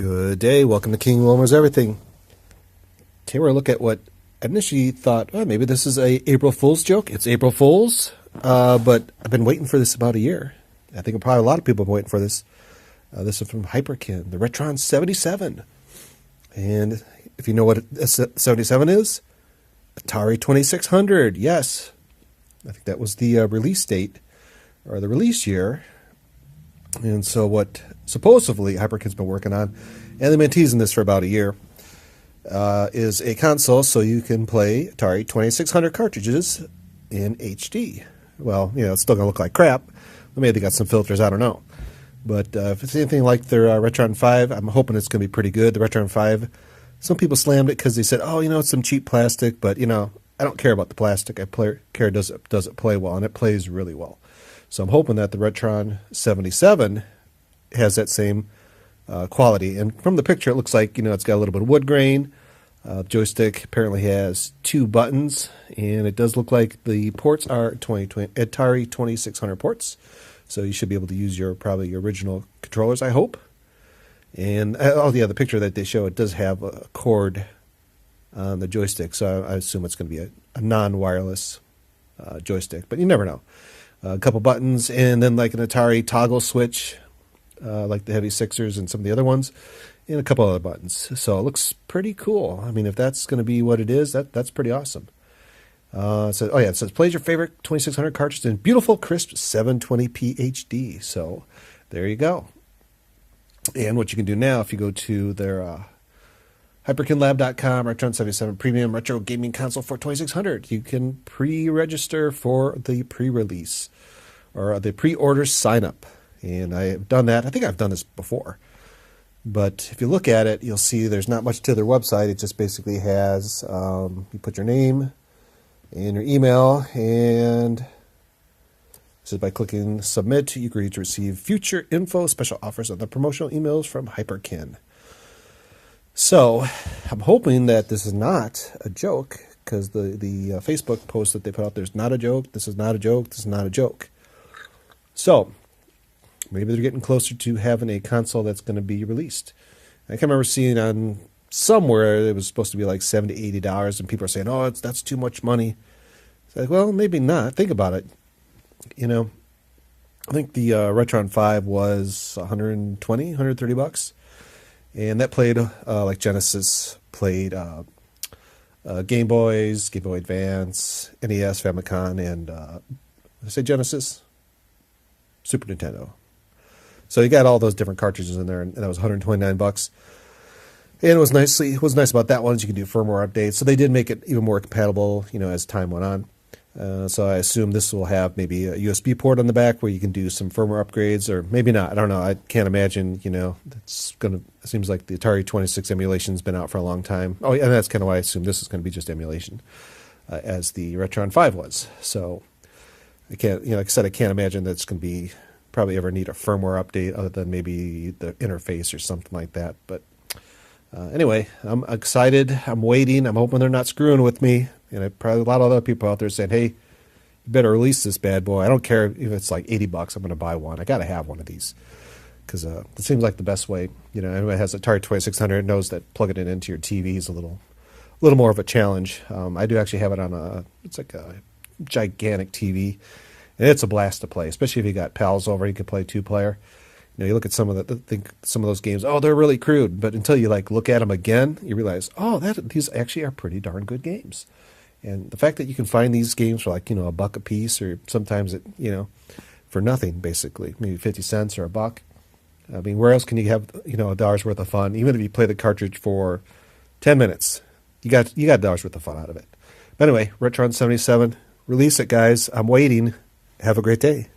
Good day. Welcome to King Wilmer's Everything. Today we're going to look at what I initially thought, oh, maybe this is a April Fool's joke. It's April Fool's, but I've been waiting for this about a year. I think probably a lot of people have been waiting for this. This is from Hyperkin, the Retron77. And if you know what a 77 is, Atari 2600. Yes. I think that was the release date or the release year. And so what supposedly Hyperkin's been working on, and they've been teasing this for about a year, is a console so you can play Atari 2600 cartridges in HD. Well, you know, it's still going to look like crap. Maybe they got some filters, I don't know. But if it's anything like their Retron 5, I'm hoping it's going to be pretty good. The Retron 5, some people slammed it because they said, oh, you know, it's some cheap plastic, but, you know, I don't care about the plastic. I care does it play well, and it plays really well. So I'm hoping that the Retron 77 has that same quality. And from the picture, it looks like, you know, it's got a little bit of wood grain. Joystick apparently has 2 buttons, and it does look like the ports are Atari 2600 ports. So you should be able to use probably your original controllers, I hope. And the picture that they show, it does have a cord on the joystick, so I assume it's going to be a non-wireless joystick, but you never know. A couple buttons, and then like an Atari toggle switch, like the Heavy Sixers and some of the other ones, and a couple other buttons. So it looks pretty cool. I mean, if that's going to be what it is, that's pretty awesome. It says, plays your favorite 2600 cartridge in beautiful, crisp 720p HD. So there you go. And what you can do now, if you go to their hyperkinlab.com, Retron77 Premium Retro Gaming Console for 2600, you can pre-register for the pre-release or the pre-order sign-up. And I have done that. I think I've done this before. But if you look at it, you'll see there's not much to their website. It just basically has, you put your name and your email, and so by clicking submit, you agree to receive future info, special offers, and the promotional emails from Hyperkin. So I'm hoping that this is not a joke, because the Facebook post that they put out there's not a joke. This is not a joke. This is not a joke. So maybe they're getting closer to having a console that's going to be released. I can remember seeing on somewhere it was supposed to be like $70 to $80, and people are saying, oh, that's too much money. It's like, well, maybe not. Think about it. You know, I think the Retron 5 was $130, and that played like Genesis, played Game Boys, Game Boy Advance, NES, Famicom, and did I say Genesis? Super Nintendo. So you got all those different cartridges in there, and that was $129. And it was nice about that one is you can do firmware updates. So they did make it even more compatible, you know, as time went on. So I assume this will have maybe a USB port on the back where you can do some firmware upgrades, or maybe not. I don't know. I can't imagine, you know, it seems like the Atari 26 emulation's been out for a long time. Oh, and that's kind of why I assume this is going to be just emulation, as the Retron 5 was. So I can't, you know, like I said, I can't imagine that it's going to be probably ever need a firmware update other than maybe the interface or something like that. But anyway, I'm excited. I'm waiting. I'm hoping they're not screwing with me. And probably a lot of other people out there saying, hey, you better release this bad boy. I don't care if it's like $80. I'm going to buy one. I got to have one of these because it seems like the best way. You know, anyone has Atari 2600 knows that plugging it into your TV is a little more of a challenge. I do actually have it on it's like a gigantic TV, and it's a blast to play, especially if you got pals over. You can play 2-player. You know, you look at some of those games. Oh, they're really crude, but until you like look at them again, you realize, oh, these actually are pretty darn good games. And the fact that you can find these games for like, you know, $1 a piece, or sometimes it, you know, for nothing basically, maybe 50 cents or $1. I mean, where else can you have, you know, $1 worth of fun? Even if you play the cartridge for 10 minutes, you got $1 worth of fun out of it. But anyway, Retron 77, release it, guys. I'm waiting. Have a great day.